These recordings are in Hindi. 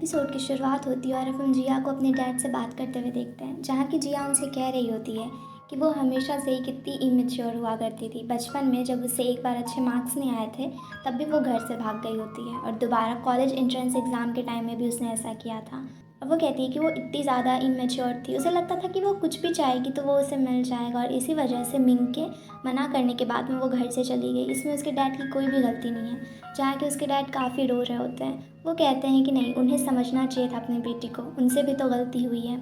एपिसोड की शुरुआत होती है और अब हम जिया को अपने डैड से बात करते हुए देखते हैं, जहाँ की जिया उनसे कह रही होती है कि वो हमेशा से ही कितनी इमेच्योर हुआ करती थी। बचपन में जब उसे एक बार अच्छे मार्क्स नहीं आए थे, तब भी वो घर से भाग गई होती है और दोबारा कॉलेज एंट्रेंस एग्ज़ाम के टाइम में भी उसने ऐसा किया था। और वो कहती है कि वो इतनी ज़्यादा इमेच्योर थी, उसे लगता था कि वो कुछ भी चाहेगी तो वो उसे मिल जाएगा, और इसी वजह से मिंग के मना करने के बाद में वो घर से चली गई। इसमें उसके डैड की कोई भी गलती नहीं है। जहाँ कि उसके डैड काफ़ी रो रहे होते हैं। वो कहते हैं कि नहीं, उन्हें समझना चाहिए था अपनी बेटी को, उनसे भी तो गलती हुई है।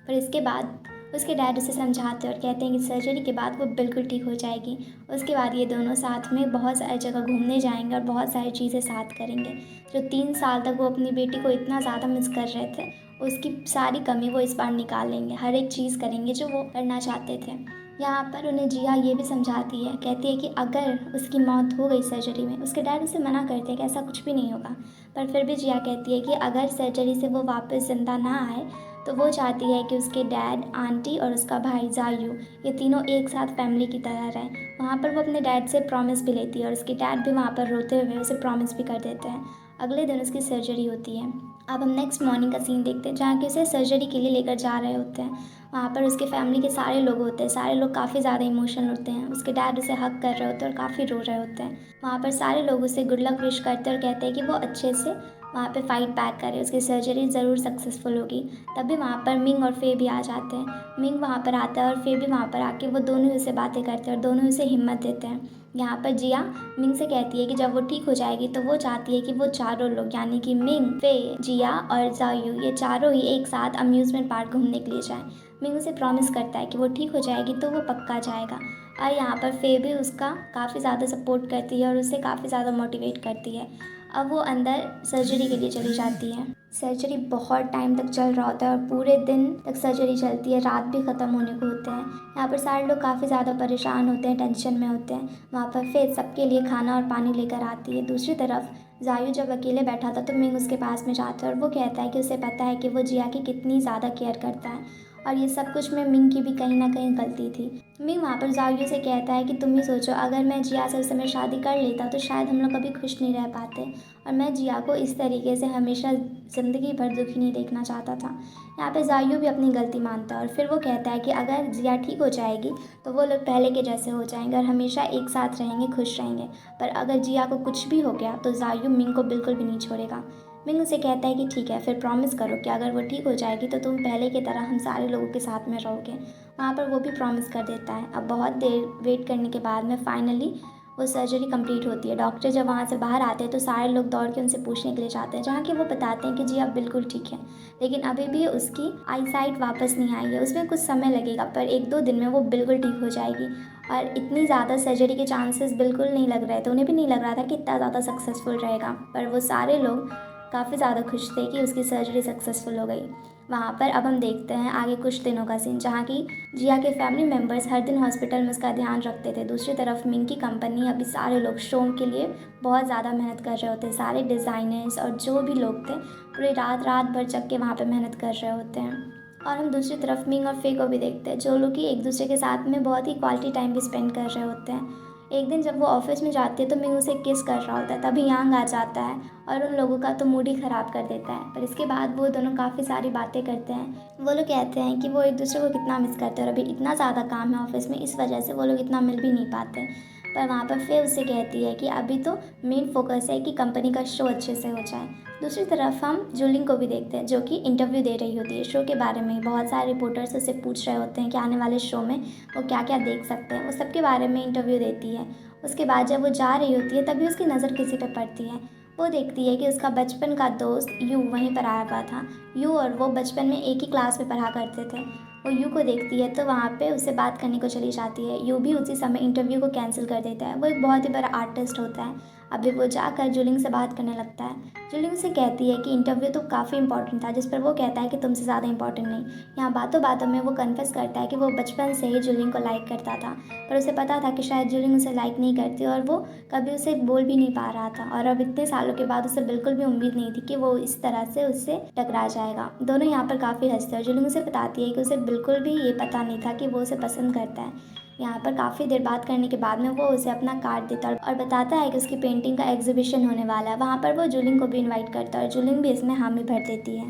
पर इसके बाद उसके डैड उसे समझाते हैं और कहते हैं कि सर्जरी के बाद वो बिल्कुल ठीक हो जाएगी। उसके बाद ये दोनों साथ में बहुत सारी जगह घूमने जाएंगे और बहुत सारी चीज़ें साथ करेंगे। जो 3 साल तक वो अपनी बेटी को इतना ज़्यादा मिस कर रहे थे, उसकी सारी कमी वो इस बार निकाल लेंगे। हर एक चीज़ करेंगे जो वो करना चाहते थे। यहाँ पर उन्हें जिया ये भी समझाती है, कहती है कि अगर उसकी मौत हो गई सर्जरी में, उसके डैड उसे मना करते हैं कि ऐसा कुछ भी नहीं होगा, पर फिर भी जिया कहती है कि अगर सर्जरी से वो वापस ज़िंदा ना आए, तो वो चाहती है कि उसके डैड, आंटी और उसका भाई जायू, ये तीनों एक साथ फैमिली की तरह रहें। वहाँ पर वो अपने डैड से प्रॉमिस भी लेती है और उसके डैड भी वहाँ पर रोते हुए उसे प्रॉमिस भी कर देते हैं। अगले दिन उसकी सर्जरी होती है। अब हम नेक्स्ट मॉर्निंग का सीन देखते हैं, जहाँ कि उसे सर्जरी के लिए लेकर जा रहे होते हैं। वहाँ पर उसके फैमिली के सारे लोग होते हैं, सारे लोग काफ़ी ज़्यादा इमोशनल होते हैं। उसके डैड उसे हग कर रहे होते हैं और काफ़ी रो रहे होते हैं। वहाँ पर सारे लोग उसे गुड लक विश करते हैं और कहते हैं कि वो अच्छे से वहाँ पे फाइट बैक करे, उसकी सर्जरी ज़रूर सक्सेसफुल होगी। तभी वहाँ पर मिंग और फे भी आ जाते हैं। मिंग वहाँ पर आता है और फे भी वहाँ पर आके वो दोनों ही उसे बातें करते हैं और दोनों ही उसे हिम्मत देते हैं। यहाँ पर जिया मिंग से कहती है कि जब वो ठीक हो जाएगी तो वो चाहती है कि वो चारों लोग, यानी कि मिंग, फे, जिया और जायू, ये चारों ही एक साथ अम्यूज़मेंट पार्क घूमने के लिए जाएं। मिंग उसे प्रॉमिस करता है कि वो ठीक हो जाएगी तो वो पक्का जाएगा। और यहाँ पर फे भी उसका काफ़ी ज़्यादा सपोर्ट करती है और उसे काफ़ी ज़्यादा मोटिवेट करती है। अब वो अंदर सर्जरी के लिए चली जाती है। सर्जरी बहुत टाइम तक चल रहा होता है और पूरे दिन तक सर्जरी चलती है, रात भी ख़त्म होने को होते हैं। यहाँ पर सारे लोग काफ़ी ज़्यादा परेशान होते हैं, टेंशन में होते हैं। वहाँ पर फिर सबके लिए खाना और पानी लेकर आती है। दूसरी तरफ जायू जब अकेले बैठा था तो मिंग उसके पास में जाता है और वो कहता है कि उसे पता है कि वो जिया की कितनी ज़्यादा केयर करता है और ये सब कुछ में मिंग की भी कहीं ना कहीं गलती थी। मिंग वहाँ पर जायू से कहता है कि तुम ही सोचो, अगर मैं जिया से उस समय शादी कर लेता तो शायद हम लोग कभी खुश नहीं रह पाते, और मैं जिया को इस तरीके से हमेशा ज़िंदगी भर दुखी नहीं देखना चाहता था। यहाँ पे जायू भी अपनी गलती मानता है और फिर वो कहता है कि अगर जिया ठीक हो जाएगी तो वो लोग पहले के जैसे हो जाएंगे और हमेशा एक साथ रहेंगे, खुश रहेंगे। पर अगर जिया को कुछ भी हो गया तो जायू मिंग को बिल्कुल भी नहीं छोड़ेगा। मिंग उसे कहता है कि ठीक है, फिर प्रॉमिस करो कि अगर वो ठीक हो जाएगी तो तुम पहले की तरह हम सारे लोगों के साथ में रहोगे। वहाँ पर वो भी प्रॉमिस कर देता है। अब बहुत देर वेट करने के बाद में फाइनली वो सर्जरी कंप्लीट होती है। डॉक्टर जब वहाँ से बाहर आते हैं तो सारे लोग दौड़ के उनसे पूछने के लिए जाते हैं, जहाँ कि वो बताते हैं कि जी आप बिल्कुल ठीक है, लेकिन अभी भी उसकी आई साइट वापस नहीं आई है, उसमें कुछ समय लगेगा, पर 1-2 दिन में वो बिल्कुल ठीक हो जाएगी। और इतनी ज़्यादा सर्जरी के चांसेस बिल्कुल नहीं लग रहे थे, उन्हें भी नहीं लग रहा था कि इतना ज़्यादा सक्सेसफुल रहेगा, पर वो सारे लोग काफ़ी ज़्यादा खुश थे कि उसकी सर्जरी सक्सेसफुल हो गई। वहाँ पर अब हम देखते हैं आगे कुछ दिनों का सीन, जहाँ की जिया के फैमिली मेम्बर्स हर दिन हॉस्पिटल में उसका ध्यान रखते थे। दूसरी तरफ मिंग की कंपनी, अभी सारे लोग शो के लिए बहुत ज़्यादा मेहनत कर रहे होते हैं। सारे डिज़ाइनर्स और जो भी लोग थे पूरी रात रात भर जग के वहाँ पर मेहनत कर रहे होते हैं। और हम दूसरी तरफ मिंग और फे को भी देखते हैं, जो लोग कि एक दूसरे के साथ में बहुत ही क्वालिटी टाइम भी स्पेंड कर रहे होते हैं। एक दिन जब वो ऑफिस में जाती है तो मिंग उसे किस कर रहा होता है, तभी यांग आ जाता है और उन लोगों का तो मूड ही ख़राब कर देता है। पर इसके बाद वो दोनों काफ़ी सारी बातें करते हैं। वो लोग कहते हैं कि वो एक दूसरे को कितना मिस करते हैं और अभी इतना ज़्यादा काम है ऑफिस में, इस वजह से वो लोग इतना मिल भी नहीं पाते। पर वहाँ पर फिर उससे कहती है कि अभी तो मेन फोकस है कि कंपनी का शो अच्छे से हो जाए। दूसरी तरफ हम जूलिंग को भी देखते हैं, जो कि इंटरव्यू दे रही होती है शो के बारे में। बहुत सारे रिपोर्टर्स उससे पूछ रहे होते हैं कि आने वाले शो में वो क्या क्या देख सकते हैं, वो सबके बारे में इंटरव्यू देती है। उसके बाद जब वो जा रही होती है तभी उसकी नज़र किसी पे पड़ती है। वो देखती है कि उसका बचपन का दोस्त यू वहीं पर आया हुआ था। यू और वो बचपन में एक ही क्लास में पढ़ा करते थे। वो यू को देखती है तो वहाँ पे उससे बात करने को चली जाती है। यू भी उसी समय इंटरव्यू को कैंसिल कर देता है। वो एक बहुत ही बड़ा आर्टिस्ट होता है। अभी वो जाकर जुलिंग से बात करने लगता है। जुलिंग से कहती है कि इंटरव्यू तो काफ़ी इंपॉर्टेंट था, जिस पर वो कहता है कि तुमसे ज़्यादा इंपॉर्टेंट नहीं। यहाँ बातों बातों में वो कन्फेस करता है कि वो बचपन से ही जुलिंग को लाइक करता था, पर उसे पता था कि शायद जुलिंग उसे लाइक नहीं करती और वो कभी उसे बोल भी नहीं पा रहा था। और अब इतने सालों के बाद उसे बिल्कुल भी उम्मीद नहीं थी कि वो इस तरह से उससे टकरा जाएगा। दोनों यहाँ पर काफ़ी हंसते हैं और जुलिंग उसे बताती है कि उसे बिल्कुल भी ये पता नहीं था कि वो उसे पसंद करता है। यहाँ पर काफ़ी देर बात करने के बाद में वो उसे अपना कार्ड देता है और बताता है कि उसकी पेंटिंग का एग्जीबिशन होने वाला है। वहाँ पर वो जुलिंग को भी इनवाइट करता है और जुलिंग भी इसमें हामी भर देती है।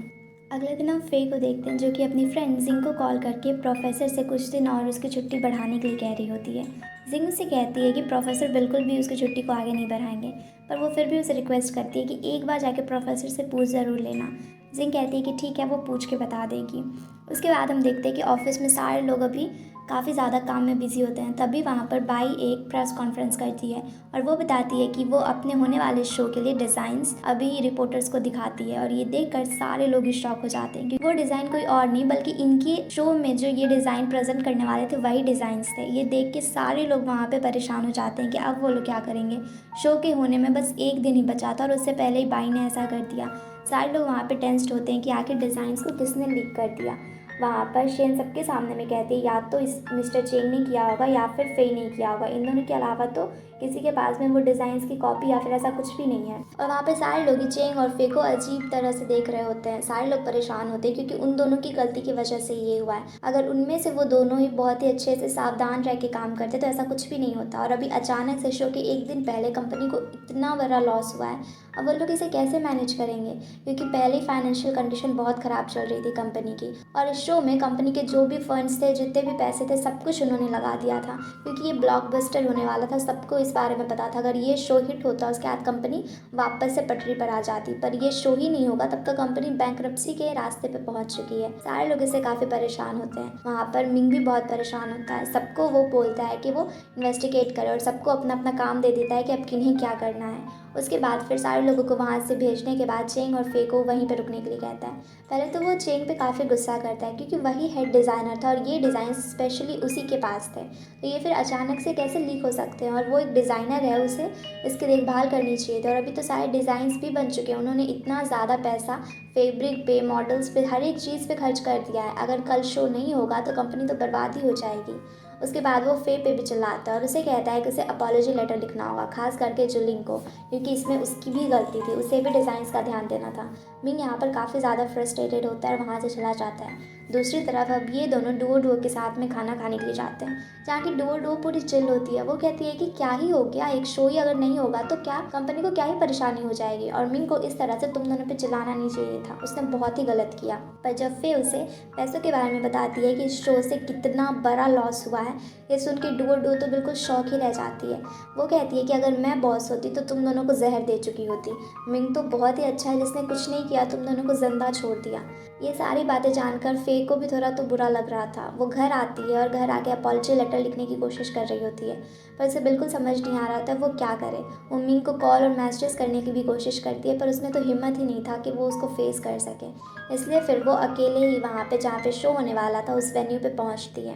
अगले दिन हम फे को देखते हैं जो कि अपनी फ्रेंड जिंग को कॉल करके प्रोफेसर से कुछ दिन और उसकी छुट्टी बढ़ाने के लिए कह रही होती है। जिंग उसे कहती है कि प्रोफेसर बिल्कुल भी उसकी छुट्टी को आगे नहीं बढ़ाएंगे, पर वो फिर भी उसे रिक्वेस्ट करती है कि एक बार जाके प्रोफेसर से पूछ ज़रूर लेना। जिंग कहती है कि ठीक है, वो पूछ के बता देगी। उसके बाद हम देखते हैं कि ऑफिस में सारे लोग अभी काफ़ी ज़्यादा काम में बिजी होते हैं। तभी वहाँ पर बाई एक प्रेस कॉन्फ्रेंस करती है और वो बताती है कि वो अपने होने वाले शो के लिए डिज़ाइंस अभी रिपोर्टर्स को दिखाती है। और ये देखकर सारे लोग ही शॉक हो जाते हैं कि वो डिज़ाइन कोई और नहीं बल्कि इनके शो में जो ये डिज़ाइन प्रेजेंट करने वाले थे वही डिज़ाइंस थे। ये देख के सारे लोग वहाँ पे परेशान हो जाते हैं कि अब वो लोग क्या करेंगे। शो के होने में बस एक दिन ही बचा था और उससे पहले ही बाई ने ऐसा कर दिया। सारे लोग वहाँ पे टेंस्ड होते हैं कि आखिर डिज़ाइंस को किसने लीक कर दिया। वहाँ पर शेन सबके सामने में कहती है या तो इस मिस्टर चेंग ने किया होगा या फिर फे ने किया होगा। इन दोनों के अलावा तो किसी के पास में वो डिज़ाइंस की कॉपी या फिर ऐसा कुछ भी नहीं है। और वहाँ पे सारे लोग ही चेंग और फे को अजीब तरह से देख रहे होते हैं। सारे लोग परेशान होते हैं क्योंकि उन दोनों की गलती की वजह से ये हुआ है। अगर उनमें से वो दोनों ही बहुत ही अच्छे से सावधान रह के काम करते तो ऐसा कुछ भी नहीं होता। और अभी अचानक से शो के एक दिन पहले कंपनी को इतना बड़ा लॉस हुआ है। अब वो लोग इसे कैसे मैनेज करेंगे, क्योंकि पहले फाइनेंशियल कंडीशन बहुत ख़राब चल रही थी कंपनी की। और इस शो में कंपनी के जो भी फंड्स थे, जितने भी पैसे थे, सब कुछ उन्होंने लगा दिया था क्योंकि ये ब्लॉकबस्टर होने वाला था। सबको इस बारे में पता था अगर ये शो हिट होता उसके बाद कंपनी वापस से पटरी पर आ जाती। पर ये शो ही नहीं होगा तब तक कंपनी बैंकरप्सी के रास्ते पे पहुंच चुकी है। सारे लोग इससे काफ़ी परेशान होते हैं। वहाँ पर मिंग भी बहुत परेशान होता है। सबको वो बोलता है कि वो इन्वेस्टिगेट करे और सबको अपना अपना काम दे देता है कि अब किन्हें क्या करना है। उसके बाद फिर सारे लोगों को वहाँ से भेजने के बाद चेंग और फे को वहीं पर रुकने के लिए कहता है। पहले तो वो चेंग पे काफ़ी गुस्सा करता है क्योंकि वही हेड डिज़ाइनर था और ये डिज़ाइन स्पेशली उसी के पास थे, तो ये फिर अचानक से कैसे लीक हो सकते हैं। और वो एक डिज़ाइनर है, उसे इसकी देखभाल करनी चाहिए थी। और अभी तो सारे डिज़ाइंस भी बन चुके हैं। उन्होंने इतना ज़्यादा पैसा फैब्रिक पे, मॉडल्स पे, हर एक चीज़ पे खर्च कर दिया है। अगर कल शो नहीं होगा तो कंपनी तो बर्बाद ही हो जाएगी। उसके बाद वो फे पे भी चिल्लाता है और उसे कहता है कि उसे अपॉलॉजी लेटर लिखना होगा, खास करके जुलिंग को, क्योंकि इसमें उसकी भी गलती थी। उसे भी डिज़ाइंस का ध्यान देना था। मिंग यहाँ पर काफ़ी ज़्यादा फ्रस्ट्रेटेड होता है और वहाँ से चला जाता है। दूसरी तरफ अब ये दोनों डुओ डुओ के साथ में खाना खाने के लिए जाते हैं, जहाँ की डुओ डुओ पूरी चिल होती है। वो कहती है कि क्या ही हो गया, एक शो ही अगर नहीं होगा तो क्या कंपनी को क्या ही परेशानी हो जाएगी। और मिंग को इस तरह से तुम दोनों पे चिल्लाना नहीं चाहिए था, उसने बहुत ही गलत किया। पर जब फे उसे पैसों के बारे में बताती है कि इस शो से कितना बड़ा लॉस हुआ है, ये सुन के डुओ डुओ तो बिल्कुल शौक ही रह जाती है। वो कहती है कि अगर मैं बॉस होती तो तुम दोनों को जहर दे चुकी होती। मिंग तो बहुत ही अच्छा है, जिसने कुछ नहीं किया, तुम दोनों को जिंदा छोड़ दिया। ये सारी बातें जानकर फे को भी थोड़ा तो बुरा लग रहा था। वो घर आती है और घर आके अपॉलजी लेटर लिखने की कोशिश कर रही होती है, पर उसे बिल्कुल समझ नहीं आ रहा था वो क्या करे। वो मिंग को कॉल और मैसेजेस करने की भी कोशिश करती है, पर उसमें तो हिम्मत ही नहीं था कि वो उसको फेस कर सके। इसलिए फिर वो अकेले ही वहाँ पे जहाँ पे शो होने वाला था उस वेन्यू पे पहुँचती है।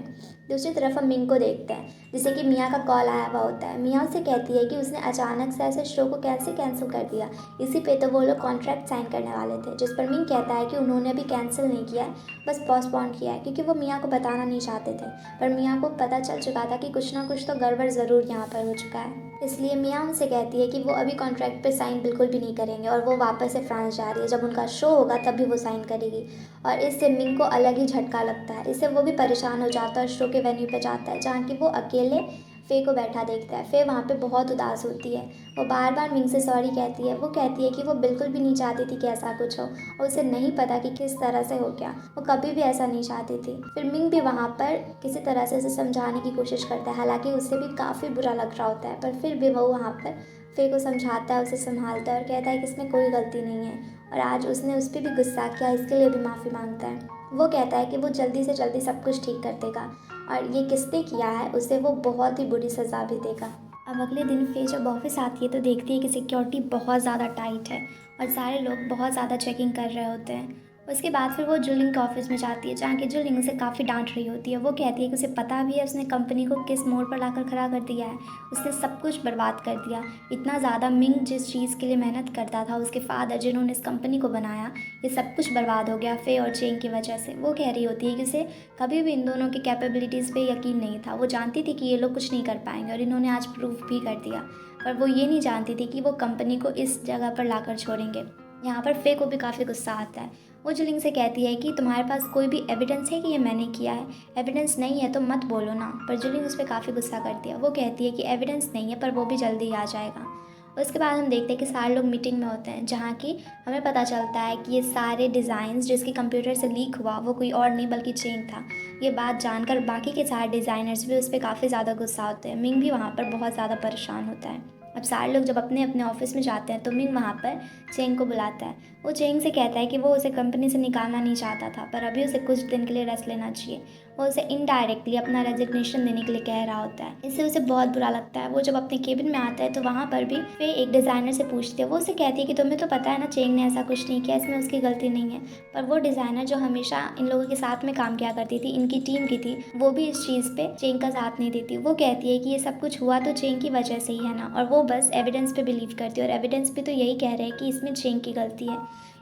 दूसरी तरफ हम मिंग को देखते हैं, जिसे कि मियाँ का कॉल आया हुआ होता है। मियाँ उसे कहती है कि उसने अचानक से ऐसे शो को कैसे कैंसिल कर दिया। इसी पे तो वो लोग कॉन्ट्रैक्ट साइन करने वाले थे, जिस पर मिंग कहता है कि उन्होंने अभी कैंसिल नहीं किया है, बस पोस्टपोन किया है, क्योंकि वो मियाँ को बताना नहीं चाहते थे। पर मियाँ को पता चल चुका था कि कुछ ना कुछ तो गड़बड़ ज़रूर यहाँ पर हो चुका है। इसलिए मियाँ उनसे कहती है कि वो अभी कॉन्ट्रैक्ट पे साइन बिल्कुल भी नहीं करेंगे और वो वापस से फ्रांस जा रही है। जब उनका शो होगा तभी वो साइन करेगी। और इससे मिंग को अलग ही झटका लगता है। इससे वो भी परेशान हो जाता है और शो के वेन्यू पे जाता है, जहाँ कि वो अकेले फे को बैठा देखता है। फे वहाँ पे बहुत उदास होती है। वो बार बार मिंग से सॉरी कहती है। वो कहती है कि वो बिल्कुल भी नहीं चाहती थी कि ऐसा कुछ हो और उसे नहीं पता कि किस तरह से हो गया। वो कभी भी ऐसा नहीं चाहती थी। फिर मिंग भी वहाँ पर किसी तरह से उसे समझाने की कोशिश करता है, हालांकि उसे भी काफ़ी बुरा लग रहा होता है, पर फिर भी वो वहाँ पर फे को समझाता है, उसे संभालता है और कहता है कि इसमें कोई गलती नहीं है और आज उसने उस पर भी गुस्सा किया, इसके लिए भी माफ़ी मांगता है। वो कहता है कि वो जल्दी से जल्दी सब कुछ ठीक कर देगा और ये किसने किया है उसे वो बहुत ही बुरी सज़ा भी देगा। अब अगले दिन फे जब ऑफिस आती है तो देखती है कि सिक्योरिटी बहुत ज़्यादा टाइट है और सारे लोग बहुत ज़्यादा चेकिंग कर रहे होते हैं। उसके बाद फिर वो जुलिंग के ऑफिस में जाती है, जहाँ की जुलिंग उसे काफ़ी डांट रही होती है। वो कहती है कि उसे पता भी है उसने कंपनी को किस मोड़ पर लाकर खड़ा कर दिया है। उसने सब कुछ बर्बाद कर दिया। इतना ज़्यादा मिंग जिस चीज़ के लिए मेहनत करता था, उसके फादर जिन्होंने इस कंपनी को बनाया, ये सब कुछ बर्बाद हो गया फे और चेंग की वजह से। वो कह रही होती है कि उसे कभी भी इन दोनों की कैपेबिलिटीज़ पे यकीन नहीं था। वो जानती थी कि ये लोग कुछ नहीं कर पाएंगे और इन्होंने आज प्रूफ भी कर दिया, पर वो ये नहीं जानती थी कि वो कंपनी को इस जगह पर लाकर छोड़ेंगे। यहाँ पर फे को भी काफ़ी गुस्सा आता है। वो जुलिंग से कहती है कि तुम्हारे पास कोई भी एविडेंस है कि ये मैंने किया है? एविडेंस नहीं है तो मत बोलो ना। पर जुलिंग उस पर काफ़ी गुस्सा करती है। वो कहती है कि एविडेंस नहीं है पर वो भी जल्दी ही आ जाएगा। उसके बाद हम देखते हैं कि सारे लोग मीटिंग में होते हैं, जहाँ की हमें पता चलता है कि ये सारे डिज़ाइंस जिसके कंप्यूटर से लीक हुआ वो कोई और नहीं बल्कि चेंग था। ये बात जानकर बाकी के सारे डिज़ाइनर्स भी उस पर काफ़ी ज़्यादा गुस्सा होते हैं। मिंग भी वहाँ पर बहुत ज़्यादा परेशान होता है। अब सारे लोग जब अपने अपने ऑफिस में जाते हैं तो मिंग वहाँ पर चेंग को बुलाता है। वो चेंग से कहता है कि वो उसे कंपनी से निकालना नहीं चाहता था, पर अभी उसे कुछ दिन के लिए रेस्ट लेना चाहिए। वो उसे इनडायरेक्टली अपना रेजिग्नेशन देने के लिए कह रहा होता है। इससे उसे बहुत बुरा लगता है। वो जब अपने केबिन में आता है तो वहाँ पर भी वे एक डिज़ाइनर से पूछती है। वो उसे कहती है कि तुम्हें तो पता है ना, चेंग ने ऐसा कुछ नहीं किया, इसमें उसकी गलती नहीं है। पर वो डिज़ाइनर जो हमेशा इन लोगों के साथ में काम किया करती थी, इनकी टीम की थी, वो भी इस चीज़ पे चेंग का साथ नहीं देती। वो कहती है कि ये सब कुछ हुआ तो चेंग की वजह से ही है ना, और वो बस एविडेंस पे बिलीव करती है, और एविडेंस भी तो यही कह रहे हैं कि इसमें चेंग की गलती है।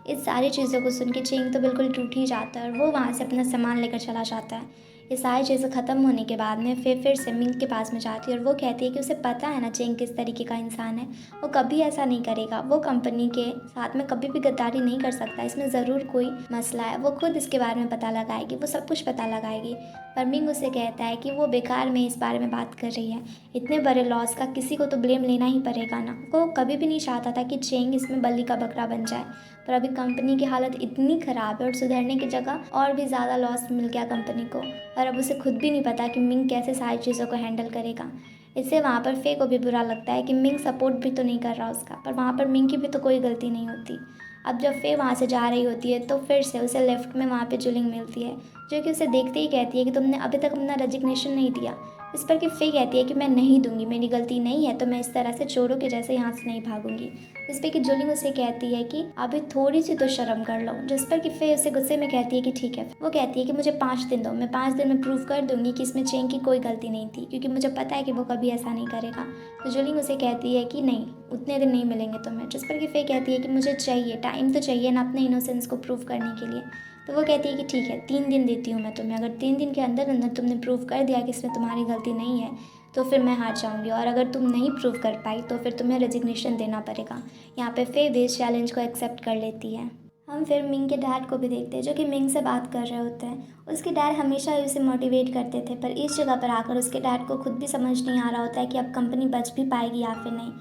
इस सारी चीज़ों को सुन के चेंग तो बिल्कुल टूट ही जाता है और वो वहाँ से अपना सामान लेकर चला जाता है। ये सारी चीज़ें ख़त्म होने के बाद में फिर से मिंग के पास में जाती है और वो कहती है कि उसे पता है ना चेंग किस तरीके का इंसान है। वो कभी ऐसा नहीं करेगा, वो कंपनी के साथ में कभी भी गद्दारी नहीं कर सकता, इसमें ज़रूर कोई मसला है। वो खुद इसके बारे में पता लगाएगी, वो सब कुछ पता लगाएगी। पर मिंग उसे कहता है कि वो बेकार में इस बारे में बात कर रही है। इतने बड़े लॉस का किसी को तो ब्लेम लेना ही पड़ेगा ना। वो कभी भी नहीं चाहता था कि चेंग इसमें बल्ली का बकरा बन जाए, पर अभी कंपनी की हालत इतनी ख़राब है और सुधरने की जगह और भी ज़्यादा लॉस मिल गया कंपनी को, और अब उसे खुद भी नहीं पता कि मिंग कैसे सारी चीज़ों को हैंडल करेगा। इससे वहाँ पर फे को भी बुरा लगता है कि मिंग सपोर्ट भी तो नहीं कर रहा उसका, पर वहाँ पर मिंग की भी तो कोई गलती नहीं होती। अब जब फे वहाँ से जा रही होती है तो फिर से उसे लेफ्ट में वहाँ पे जुलिंग मिलती है, जो कि उसे देखते ही कहती है कि तुमने अभी तक अपना रेजिग्नेशन नहीं दिया। इस पर कि फे कहती है कि मैं नहीं दूंगी, मेरी गलती नहीं है, तो मैं इस तरह से चोरों के जैसे यहाँ से नहीं भागूंगी। जिस पे कि जुलिंग उसे कहती है कि अभी थोड़ी सी तो शर्म कर लो। जिस पर कि फे उसे गुस्से में कहती है कि ठीक है। वो कहती है कि मुझे 5 दिन दो, मैं 5 दिन में प्रूव कर दूंगी कि इसमें चेंग की कोई गलती नहीं थी, क्योंकि मुझे पता है कि वो कभी ऐसा नहीं करेगा। तो जुलिंग उसे कहती है कि नहीं, उतने दिन नहीं मिलेंगे तुम्हें। जिस पर कि फे कहती है कि मुझे चाहिए टाइम, तो चाहिए ना अपने इनोसेंस को प्रूव करने के लिए। तो वो कहती है कि ठीक है, 3 दिन देती हूँ मैं तुम्हें, अगर 3 दिन के अंदर अंदर तुमने प्रूव कर दिया कि इसमें तुम्हारी गलती नहीं है तो फिर मैं हार जाऊंगी, और अगर तुम नहीं प्रूव कर पाई तो फिर तुम्हें रेजिग्नेशन देना पड़ेगा। यहाँ पे फे भी इस चैलेंज को एक्सेप्ट कर लेती है। हम फिर मिंग के डैड को भी देखते हैं, जो कि मिंग से बात कर रहे होते हैं। उसके डैड हमेशा ही उसे मोटिवेट करते थे, पर इस जगह पर आकर उसके डैड को खुद भी समझ नहीं आ रहा होता है कि अब कंपनी बच भी पाएगी या फिर नहीं।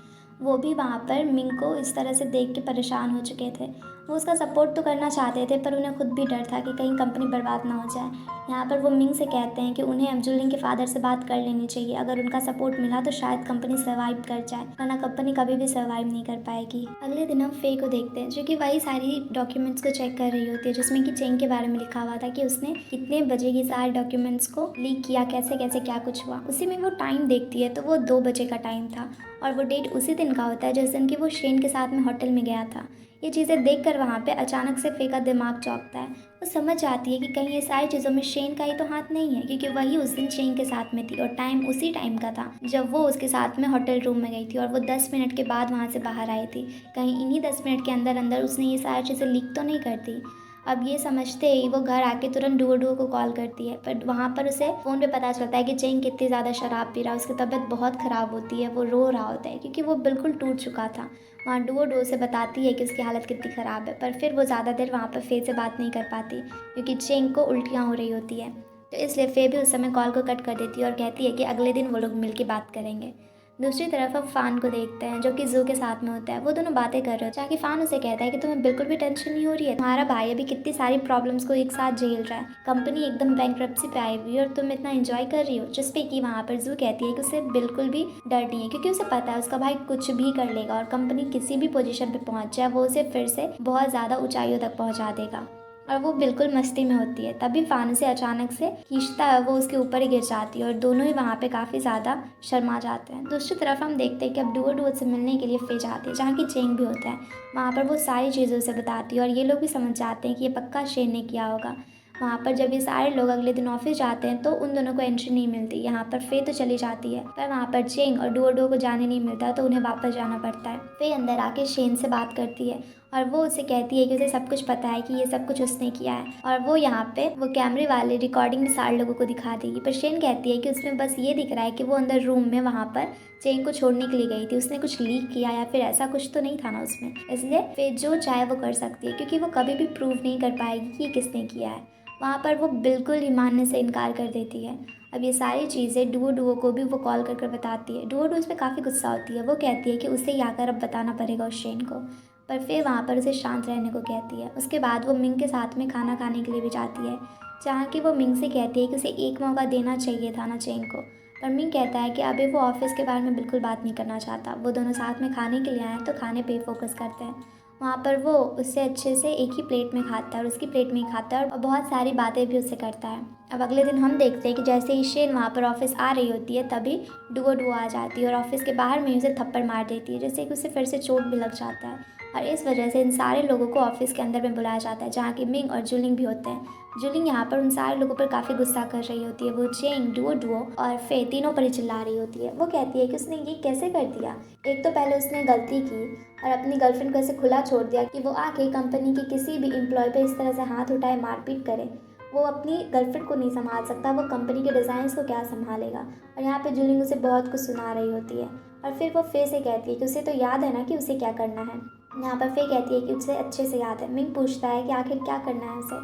वो भी वहाँ पर मिंग को इस तरह से देख के परेशान हो चुके थे। वो उसका सपोर्ट तो करना चाहते थे, पर उन्हें खुद भी डर था कि कहीं कंपनी बर्बाद ना हो जाए। यहाँ पर वो मिंग से कहते हैं कि उन्हें अब्दुल्लिंग के फादर से बात कर लेनी चाहिए। अगर उनका सपोर्ट मिला तो शायद कंपनी सर्वाइव कर जाए, वरना कंपनी कभी भी सर्वाइव नहीं कर पाएगी। अगले दिन हम फे को देखते हैं, जो कि वही सारी डॉक्यूमेंट्स को चेक कर रही होती है, जिसमें कि चेंग के बारे में लिखा हुआ था कि उसने कितने बजे की सारे डॉक्यूमेंट्स को लीक किया, कैसे कैसे क्या कुछ हुआ। उसी में वो टाइम देखती है तो वो 2 बजे का टाइम था, और वो डेट उसी दिन का होता है जिस दिन कि वो शेन के साथ में होटल में गया था। ये चीज़ें देखकर वहाँ पे अचानक से फे का दिमाग चौंकता है। वो समझ जाती है कि कहीं ये सारी चीज़ों में शेन का ही तो हाथ नहीं है, क्योंकि वही उस दिन शेन के साथ में थी और टाइम उसी टाइम का था जब वो उसके साथ में होटल रूम में गई थी, और वो 10 मिनट के बाद वहाँ से बाहर आई थी। कहीं इन्हीं 10 मिनट के अंदर अंदर उसने ये सारी चीज़ें लीक तो नहीं कर दी। अब ये समझते ही वो घर आके तुरंत डुओ को कॉल करती है, पर वहाँ पर उसे फ़ोन पे पता चलता है कि चेंग कितनी ज़्यादा शराब पी रहा है। उसकी तबीयत बहुत ख़राब होती है, वो रो रहा होता है क्योंकि वो बिल्कुल टूट चुका था। वहाँ डुओ से बताती है कि उसकी हालत कितनी ख़राब है, पर फिर वो ज़्यादा देर वहाँ पर फे से बात नहीं कर पाती, क्योंकि चेंग को उल्टियाँ हो रही होती है। तो इसलिए फे भी उस समय कॉल को कट कर देती है और कहती है कि अगले दिन वो लोग मिल के बात करेंगे। दूसरी तरफ हम फ़ान को देखते हैं, जो कि जू के साथ में होता है। वो दोनों बातें कर रहे हो, जाके फ़ान उसे कहता है कि तुम्हें बिल्कुल भी टेंशन नहीं हो रही है, तुम्हारा भाई अभी कितनी सारी प्रॉब्लम्स को एक साथ झेल रहा है, कंपनी एकदम बैंकरप्सी पे आई हुई है और तुम इतना एंजॉय कर रही हो। जिस पे कि वहाँ पर जू कहती है कि उसे बिल्कुल भी डर नहीं है, क्योंकि उसे पता है उसका भाई कुछ भी कर लेगा और कंपनी किसी भी पोजीशन पे पहुँच जाए वो उसे फिर से बहुत ज़्यादा ऊंचाइयों तक पहुँचा देगा, और वो बिल्कुल मस्ती में होती है। तभी फ़ान उसे अचानक से खींचता है, वो उसके ऊपर ही गिर जाती है और दोनों ही वहाँ पे काफ़ी ज़्यादा शर्मा जाते हैं। दूसरी तरफ हम देखते हैं कि अब डुओ से मिलने के लिए फे जाती है, जहाँ की चेंग भी होता है। वहाँ पर वो सारी चीज़ें उसे बताती है और ये लोग भी समझ जाते हैं कि ये पक्का शेन ने किया होगा। वहाँ पर जब ये सारे लोग अगले दिन ऑफिस जाते हैं तो उन दोनों को एंट्री नहीं मिलती। यहाँ पर फे तो चली जाती है, पर वहाँ पर चेंग और डुओ को जाने नहीं मिलता, तो उन्हें वापस जाना पड़ता है। फे अंदर आके शेन से बात करती है और वो उसे कहती है कि उसे सब कुछ पता है कि ये सब कुछ उसने किया है, और वो यहाँ पे वो कैमरे वाले रिकॉर्डिंग में सारे लोगों को दिखा देगी। पर शेन कहती है कि उसमें बस ये दिख रहा है कि वो अंदर रूम में वहाँ पर चेन को छोड़ने के लिए गई थी, उसने कुछ लीक किया या फिर ऐसा कुछ तो नहीं था ना उसमें, इसलिए फिर जो चाहे वो कर सकती है, क्योंकि वो कभी भी प्रूव नहीं कर पाएगी कि किसने किया है। वहाँ पर वो बिल्कुल ही मानने से इनकार कर देती है। अब ये सारी चीज़ें डुओ को भी वो कॉल कर बताती है। डुओ उस पर काफ़ी गुस्सा होती है। वो कहती है कि उसे ही आकर अब बताना पड़ेगा उस शेन को, पर फिर वहाँ पर उसे शांत रहने को कहती है। उसके बाद वो मिंग के साथ में खाना खाने के लिए भी जाती है, जहाँ कि वो मिंग से कहती है कि उसे एक मौका देना चाहिए था ना चेन को। पर मिंग कहता है कि अभी वो ऑफिस के बारे में बिल्कुल बात नहीं करना चाहता। वो दोनों साथ में खाने के लिए आए हैं तो खाने पे फोकस करते हैं। वहाँ पर वो उससे अच्छे से एक ही प्लेट में खाता है और उसकी प्लेट में ही खाता है और बहुत सारी बातें भी उससे करता है। अब अगले दिन हम देखते हैं कि जैसे ही शेन वहाँ पर ऑफिस आ रही होती है तभी डुओ आ जाती है और ऑफिस के बाहर में उसे थप्पड़ मार देती है, जिससे कि उसे फिर से चोट भी लग जाता है। और इस वजह से इन सारे लोगों को ऑफिस के अंदर में बुलाया जाता है, जहाँ की मिंग और जुलिंग भी होते हैं। जुलिंग यहाँ पर उन सारे लोगों पर काफ़ी गुस्सा कर रही होती है। वो चेंग, डुओ और फे तीनों पर ही चिल्ला रही होती है। वो कहती है कि उसने ये कैसे कर दिया। एक तो पहले उसने गलती की और अपनी गर्लफ्रेंड को ऐसे खुला छोड़ दिया कि वो आके कंपनी के किसी भी एम्प्लॉय पे इस तरह से हाथ उठाए मारपीट करे। वो अपनी गर्लफ्रेंड को नहीं संभाल सकता, वो कंपनी के डिज़ाइंस को क्या संभालेगा। और यहाँ पे जुलिंग उसे बहुत कुछ सुना रही होती है और फिर वो फे से कहती है कि उसे तो याद है ना कि उसे क्या करना है। यहाँ पर फे कहती है कि उसे अच्छे से याद है। मिंग पूछता है कि आखिर क्या करना है उसे,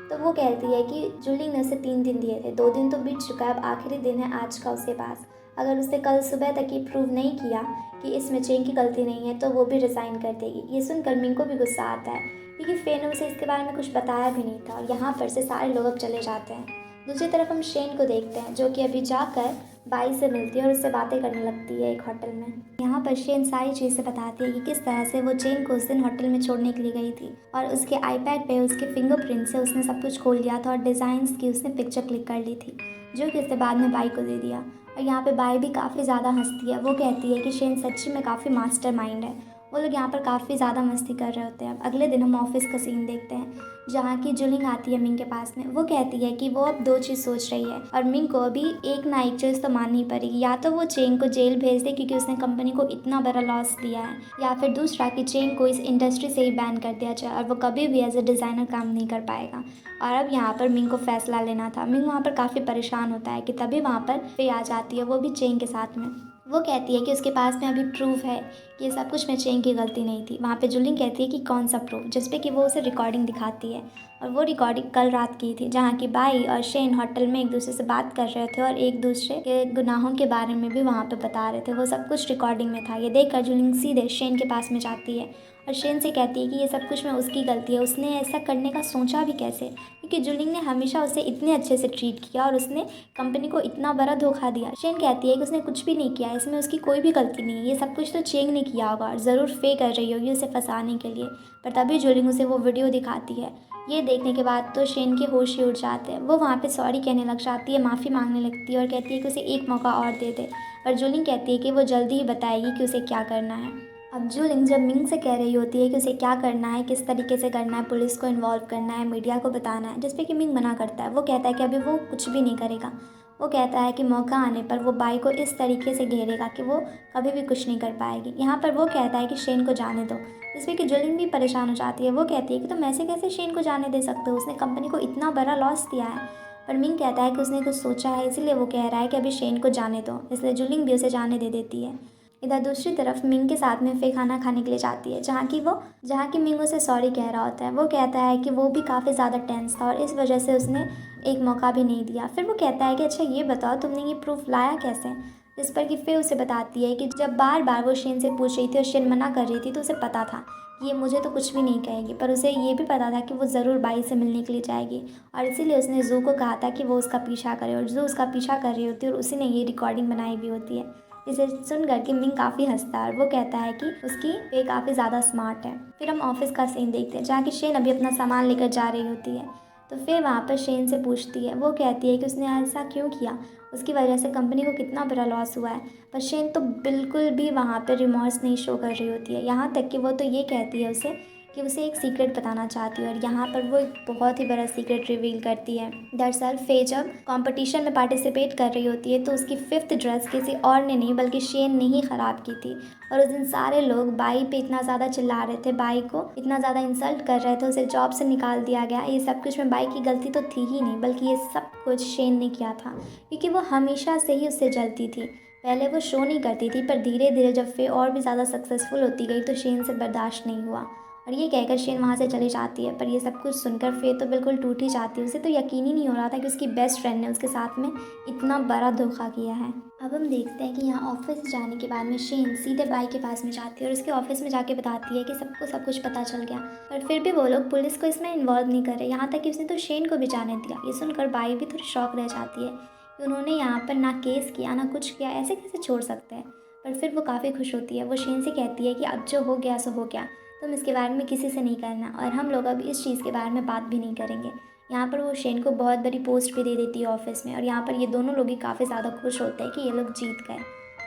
तो वो कहती है कि जुलिंग ने उसे 3 दिन दिए थे, 2 दिन तो बीत चुका है, अब आखिरी दिन है आज का उसके पास। अगर उसने कल सुबह तक ये प्रूव नहीं किया कि इसमें चेंग की गलती नहीं है तो वो भी रिज़ाइन कर देगी। ये सुनकर मिंग को भी गुस्सा आता है, क्योंकि फे ने उसे इसके बारे में कुछ बताया भी नहीं था। और यहाँ पर से सारे लोग अब चले जाते हैं। दूसरी तरफ हम शेन को देखते हैं, जो कि अभी जाकर बाई से मिलती है और उससे बातें करने लगती है एक होटल में। यहाँ पर शेन सारी चीज़ें बताती है कि किस तरह से वो चेन को उस दिन होटल में छोड़ने के लिए गई थी और उसके आईपैड पे उसके फिंगरप्रिंट से उसने सब कुछ खोल लिया था और डिज़ाइंस की उसने पिक्चर क्लिक कर ली थी, जो कि उसने बाद में बाई को दे दिया। और यहाँ पे बाई भी काफ़ी ज़्यादा हंसती है। वो कहती है कि शेन सच्ची में काफ़ी मास्टरमाइंड है। वो लोग यहाँ पर काफ़ी ज़्यादा मस्ती कर रहे होते हैं। अगले दिन हम ऑफिस का सीन देखते हैं, जहाँ की जुलिंग आती है मिंग के पास में। वो कहती है कि वो अब 2 चीज़ सोच रही है और मिंग को अभी एक ना एक चीज़ तो माननी पड़ेगी। या तो वो चेंग को जेल भेज दे क्योंकि उसने कंपनी को इतना बड़ा लॉस दिया है, या फिर दूसरा कि चेंग को इस इंडस्ट्री से ही बैन कर दिया जाए और वो कभी भी एज ए डिज़ाइनर काम नहीं कर पाएगा। और अब यहाँ पर मिंग को फैसला लेना था। मिंग वहाँ पर काफ़ी परेशान होता है कि तभी वहाँ पर फे आ जाती है, वो भी चेंग के साथ में। वो कहती है कि उसके पास में अभी प्रूफ है कि ये सब कुछ में चेंग की गलती नहीं थी। वहाँ पे जुलिंग कहती है कि कौन सा प्रूफ, जिस पे कि वो उसे रिकॉर्डिंग दिखाती है। और वो रिकॉर्डिंग कल रात की थी, जहाँ की बाई और शेन होटल में एक दूसरे से बात कर रहे थे और एक दूसरे के गुनाहों के बारे में भी वहाँ पे बता रहे थे। वो सब कुछ रिकॉर्डिंग में था। ये देखकर जुलिंग सीधे शेन के पास में जाती है और शेन से कहती है कि ये सब कुछ में उसकी गलती है, उसने ऐसा करने का सोचा भी कैसे, क्योंकि जुलिंग ने हमेशा उसे इतने अच्छे से ट्रीट किया और उसने कंपनी को इतना बड़ा धोखा दिया। शेन कहती है कि उसने कुछ भी नहीं किया, इसमें उसकी कोई भी गलती नहीं है, ये सब कुछ तो चेंग ने किया होगा और ज़रूर फे कर रही होगी उसे फंसाने के लिए। पर तभी जुलिंग उसे वो वीडियो दिखाती है। ये देखने के बाद तो शेन के होश ही उड़ जाते हैं। वो वहाँ पे सॉरी कहने लग जाती है, माफ़ी मांगने लगती है और कहती है कि उसे एक मौका और दे दे। पर जुलिंग कहती है कि वो जल्दी ही बताएगी कि उसे क्या करना है। अब जुलिंग जब मिंग से कह रही होती है कि उसे क्या करना है, किस तरीके से करना है, पुलिस को इन्वॉल्व करना है, मीडिया को बताना है, जिस पे कि मिंग मना करता है। वो कहता है कि अभी वो कुछ भी नहीं करेगा। वो कहता है कि मौका आने पर वो बाई को इस तरीके से घेरेगा कि वो कभी भी कुछ नहीं कर पाएगी। यहाँ पर वो कहता है कि शेन को जाने दो, जिसमें कि जुलिंग भी परेशान हो जाती है। वो कहती है कि तुम ऐसे कैसे शेन को जाने दे सकते हो, उसने कंपनी को इतना बड़ा लॉस दिया है। पर मिंग कहता है कि उसने कुछ सोचा है, इसीलिए वो कह रहा है कि अभी शेन को जाने दो, इसलिए जुलिंग भी उसे जाने दे देती है। इधर दूसरी तरफ मिंग के साथ में फे खाना खाने के लिए जाती है, जहाँ की मिंग उसे सॉरी कह रहा होता है। वो कहता है कि वो भी काफ़ी ज़्यादा टेंस था और इस वजह से उसने एक मौका भी नहीं दिया। फिर वो कहता है कि अच्छा ये बताओ तुमने ये प्रूफ लाया कैसे, जिस पर कि फे उसे बताती है कि जब बार बार वो शेन से पूछ रही थी और शेन मना कर रही थी तो उसे पता था कि ये मुझे तो कुछ भी नहीं कहेगी, पर उसे ये भी पता था कि वो ज़रूर बाई से मिलने के लिए जाएगी और इसीलिए उसने जू को कहा था कि वो उसका पीछा करे और जू उसका पीछा कर रही होती है और उसी ने ये रिकॉर्डिंग बनाई भी होती है। इसे सुन करके मिंग काफ़ी हंसता है और वो कहता है कि उसकी फे काफ़ी ज़्यादा स्मार्ट है। फिर हम ऑफिस का सीन देखते हैं, जहाँ की शेन अभी अपना सामान लेकर जा रही होती है। तो फिर वहाँ पर शेन से पूछती है, वो कहती है कि उसने ऐसा क्यों किया, उसकी वजह से कंपनी को कितना बड़ा लॉस हुआ है। पर शेन तो बिल्कुल भी वहाँ पर रिमॉर्स नहीं शो कर रही होती है। यहाँ तक कि वो तो ये कहती है उसे कि उसे एक सीक्रेट बताना चाहती है और यहाँ पर वो एक बहुत ही बड़ा सीक्रेट रिवील करती है। दरअसल फे जब कंपटीशन में पार्टिसिपेट कर रही होती है तो उसकी 5th ड्रेस किसी और ने नहीं बल्कि शेन ने ही ख़राब की थी और उस दिन सारे लोग बाई पे इतना ज़्यादा चिल्ला रहे थे, बाई को इतना ज़्यादा इंसल्ट कर रहे थे, उसे जॉब से निकाल दिया गया। ये सब कुछ में बाई की गलती तो थी ही नहीं बल्कि ये सब कुछ शेन ने किया था, क्योंकि वो हमेशा से ही उससे जलती थी। पहले वो शो नहीं करती थी पर धीरे धीरे जब फे और भी ज़्यादा सक्सेसफुल होती गई तो शेन से बर्दाश्त नहीं हुआ और ये कहकर शेन वहाँ से चली जाती है। पर ये सब कुछ सुनकर फे तो बिल्कुल टूट ही जाती है। उसे तो यकीन ही नहीं हो रहा था कि उसकी बेस्ट फ्रेंड ने उसके साथ में इतना बड़ा धोखा किया है। अब हम देखते हैं कि यहाँ ऑफिस जाने के बाद में शेन सीधे बाई के पास में जाती है और उसके ऑफिस में जाके बताती है कि सबको सब कुछ पता चल गया, पर फिर भी वो लोग पुलिस को इसमें इन्वॉल्व नहीं कर रहे। यहाँ तक कि उसने तो शेन को भी जाने दिया। ये सुनकर बाई भी थोड़ी शॉक रह जाती है कि उन्होंने यहाँ पर ना केस किया ना कुछ किया, ऐसे कैसे छोड़ सकते हैं। पर फिर वो काफ़ी खुश होती है। वो शेन से कहती है कि अब जो हो गया सो हो गया, तुम इसके बारे में किसी से नहीं करना और हम लोग अब इस चीज़ के बारे में बात भी नहीं करेंगे। यहाँ पर वो शेन को बहुत बड़ी पोस्ट भी दे देती है ऑफिस में और यहाँ पर ये दोनों लोग ही काफ़ी ज़्यादा खुश होते हैं कि ये लोग जीत गए।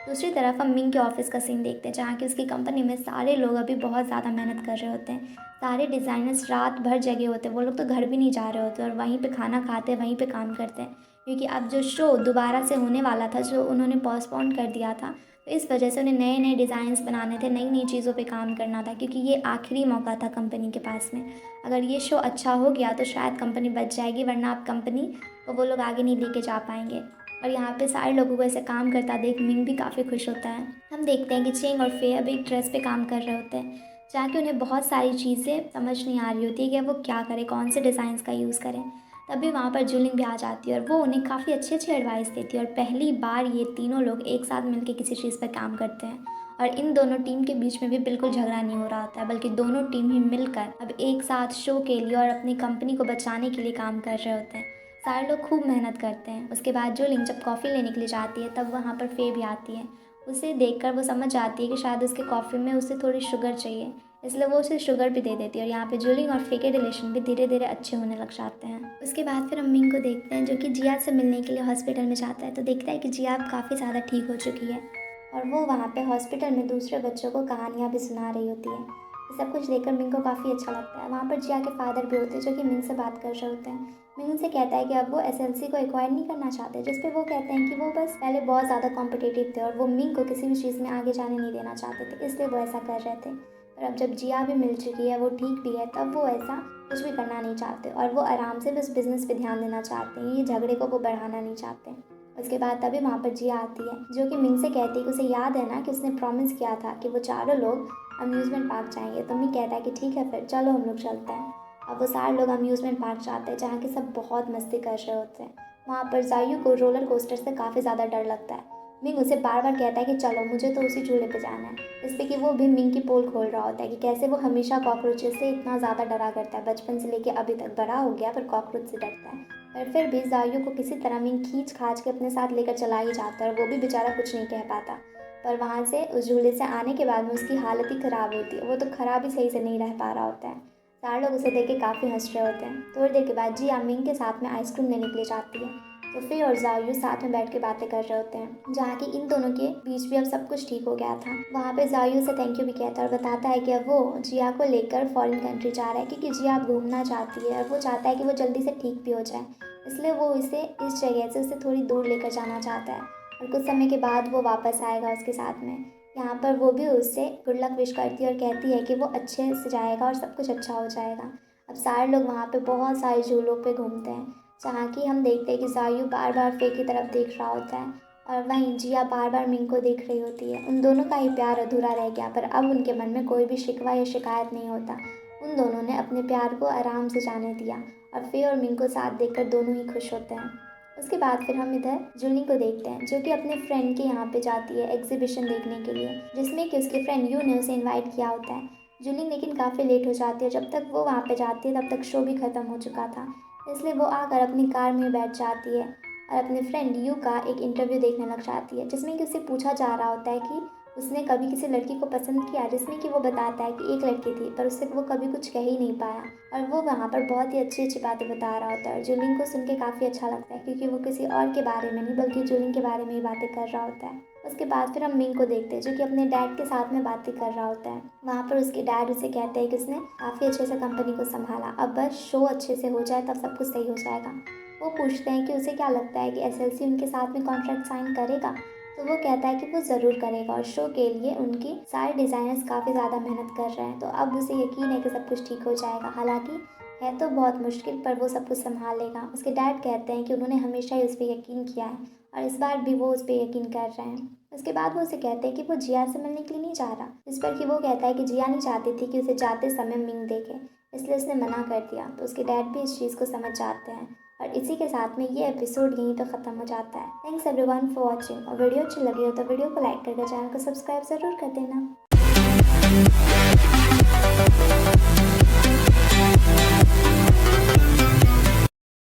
दूसरी तरफ हम मिंग के ऑफिस का सीन देखते हैं जहाँ की उसकी कंपनी में सारे लोग अभी बहुत ज़्यादा मेहनत कर रहे होते हैं। सारे डिज़ाइनर्स रात भर जगे होते हैं, वो लोग तो घर भी नहीं जा रहे होते और वहीं पे खाना खाते हैं, वहीं पे काम करते हैं, क्योंकि अब जो शो दोबारा से होने वाला था जो उन्होंने पोस्टपोन कर दिया था, तो इस वजह से उन्हें नए नए डिज़ाइंस बनाने थे, नई नई चीज़ों पे काम करना था, क्योंकि ये आखिरी मौका था कंपनी के पास में। अगर ये शो अच्छा हो गया तो शायद कंपनी बच जाएगी, वरना आप कंपनी को वो लोग आगे नहीं लेके जा पाएंगे। और यहाँ पे सारे लोगों को ऐसे काम करता देख मिंग भी काफ़ी खुश होता है। हम देखते हैं कि चेंग और फे अभी एक ड्रेस पे काम कर रहे होते हैं जहाँ कि उन्हें बहुत सारी चीज़ें समझ नहीं आ रही होती है कि वो क्या करें, कौन से डिज़ाइंस का यूज़ करें। तभी वहाँ पर जूलिंग भी आ जाती है और वो उन्हें काफ़ी अच्छी अच्छी एडवाइस देती है और पहली बार ये तीनों लोग एक साथ मिलकर किसी चीज़ पर काम करते हैं और इन दोनों टीम के बीच में भी बिल्कुल झगड़ा नहीं हो रहा होता है, बल्कि दोनों टीम ही मिलकर अब एक साथ शो के लिए और अपनी कंपनी को बचाने के लिए काम कर रहे होते हैं। सारे लोग खूब मेहनत करते हैं। उसके बाद जूलिंग जब कॉफ़ी लेने के लिए जाती है तब वहाँ पर फे भी आती है। उसे देखकर वो समझ जाती है कि शायद उसके कॉफ़ी में उसे थोड़ी शुगर चाहिए, इसलिए वो उसे शुगर भी दे देती है और यहाँ पे जूलिंग और फे के रिलेशन भी धीरे धीरे अच्छे होने लग जाते हैं। उसके बाद फिर हम मिंग को देखते हैं जो कि जिया से मिलने के लिए हॉस्पिटल में जाता है, तो देखता है कि जिया अब काफ़ी ज़्यादा ठीक हो चुकी है और वो वहाँ पे हॉस्पिटल में दूसरे बच्चों को कहानियाँ भी सुना रही होती है। ये सब कुछ देखकर मिंग को काफ़ी अच्छा लगता है। वहाँ पर जिया के फादर भी होते हैं जो कि मिंग से बात कर रहे होते हैं। मिंग उनसे कहता है कि अब वो एसएलसी को एक्वायर नहीं करना चाहते, जिस पे वो कहते हैं कि वो बस पहले बहुत ज़्यादा कॉम्पिटिटिव थे और वो मिंग को किसी भी चीज़ में आगे जाने नहीं देना चाहते थे, इसलिए वो ऐसा कर रहे थे। पर अब जब जिया भी मिल चुकी है, वो ठीक भी है, तब वो ऐसा कुछ भी करना नहीं चाहते और वो आराम से बस बिज़नेस पे ध्यान देना चाहते हैं। ये झगड़े को वो बढ़ाना नहीं चाहते। उसके बाद तभी वहाँ पर जिया आती है जो कि मिंग से कहती है कि उसे याद है ना कि उसने प्रॉमिस किया था कि वो चारों लोग अम्यूज़मेंट पार्क जाएंगे। तो मिंग कहता है कि ठीक है फिर चलो हम लोग चलते हैं। अब वो सारे लोग अम्यूज़मेंट पार्क जाते हैं जहाँ के सब बहुत मस्ती कर रहे होते हैं। वहाँ पर जायू को रोलर कोस्टर से काफ़ी ज़्यादा डर लगता है। मिंग उसे बार बार कहता है कि चलो मुझे तो उसी झूले पे जाना है, इस पे कि वो भी मिंग की पोल खोल रहा होता है कि कैसे वो हमेशा कॉकरोचेस से इतना ज़्यादा डरा करता है, बचपन से लेके अभी तक बड़ा हो गया पर कॉकरोच से डरता है। पर फिर भी जायू को किसी तरह मिंग खींच खाच के अपने साथ लेकर चला ही जाता है और वो भी बेचारा कुछ नहीं कह पाता। पर वहाँ से उस झूले से आने के बाद में उसकी हालत ही ख़राब होती है, वो तो खराब ही सही से नहीं रह पा रहा होता है। सारे लोग उसे देख के काफ़ी हंस रहे होते हैं। थोड़ी देर के बाद जिया मिंग के साथ में आइसक्रीम लेने के लिए जाती है तो फे और जायू साथ में बैठ के बातें कर रहे होते हैं जहाँ कि इन दोनों के बीच भी अब सब कुछ ठीक हो गया था। वहाँ पे जायू से थैंक यू भी कहता है और बताता है कि अब वो जिया को लेकर फॉरेन कंट्री जा रहा है क्योंकि जिया अब घूमना चाहती है और वो चाहता है कि वो जल्दी से ठीक भी हो जाए, इसलिए वो इसे इस जगह से उसे थोड़ी दूर लेकर जाना चाहता है और कुछ समय के बाद वो वापस आएगा उसके साथ में। यहाँ पर वो भी उससे गुड लक विश करती है और कहती है कि वो अच्छे से जाएगा और सब कुछ अच्छा हो जाएगा। अब सारे लोग वहाँ पे बहुत सारे झूलों पे घूमते हैं जहाँ कि हम देखते हैं कि जायू बार बार फे की तरफ देख रहा होता है और वहीं जिया बार बार मिंग को देख रही होती है। उन दोनों का ही प्यार अधूरा रह गया पर अब उनके मन में कोई भी शिकवा या शिकायत नहीं होता। उन दोनों ने अपने प्यार को आराम से जाने दिया और फे और मिंग को साथ देखकर दोनों ही खुश होते हैं। उसके बाद फिर हम इधर जूलिंग को देखते हैं जो कि अपने फ्रेंड के यहाँ पे जाती है एग्जीबिशन देखने के लिए, जिसमें कि उसके फ्रेंड यू ने उसे इनवाइट किया होता है। जूलिंग लेकिन काफ़ी लेट हो जाती है। जब तक वो वहाँ पे जाती है तब तक शो भी ख़त्म हो चुका था, इसलिए वो आकर अपनी कार में बैठ जाती है और अपने फ्रेंड यू का एक इंटरव्यू देखने लग जाती है जिसमें कि उसे पूछा जा रहा होता है कि उसने कभी किसी लड़की को पसंद किया, जिसमें कि वो बताता है कि एक लड़की थी पर उससे वो कभी कुछ कह ही नहीं पाया और वो वहाँ पर बहुत ही अच्छी अच्छी बातें बता रहा होता है और जूलिंग को सुन के काफ़ी अच्छा लगता है क्योंकि वो किसी और के बारे में नहीं बल्कि जूलिंग के बारे में ही बातें कर रहा होता है। उसके बाद फिर हम मिंग को देखते हैं जो कि अपने डैड के साथ में बातें कर रहा होता है। वहाँ पर उसके डैड उसे कहते हैं कि उसने काफ़ी अच्छे से कंपनी को संभाला, अब बस शो अच्छे से हो जाए तब सब कुछ सही हो जाएगा। वो पूछते हैं कि उसे क्या लगता है कि एसएलसी उनके साथ में कॉन्ट्रैक्ट साइन करेगा, तो वो कहता है कि वो ज़रूर करेगा और शो के लिए उनकी सारे डिज़ाइनर्स काफ़ी ज़्यादा मेहनत कर रहे हैं, तो अब उसे यकीन है कि सब कुछ ठीक हो जाएगा। हालांकि है तो बहुत मुश्किल, पर वो सब कुछ संभाल लेगा। उसके डैड कहते हैं कि उन्होंने हमेशा ही उस पर यकीन किया है और इस बार भी वो उस पर यकीन कर रहे हैं। उसके बाद वो उसे कहते हैं कि वो जिया से मिलने के लिए नहीं जा रहा, जिस पर कि वो कहता है कि जिया नहीं चाहती थी कि उसे जाते समय मिंग देखे, इसलिए उसने मना कर दिया। तो उसके डैड भी इस चीज़ को समझ जाते हैं और इसी के साथ में ये एपिसोड यहीं पर ख़त्म हो जाता है। थैंक्स एवरीवन फॉर वॉचिंग, और वीडियो अच्छी लगी हो तो वीडियो को लाइक करके चैनल को सब्सक्राइब ज़रूर कर देना।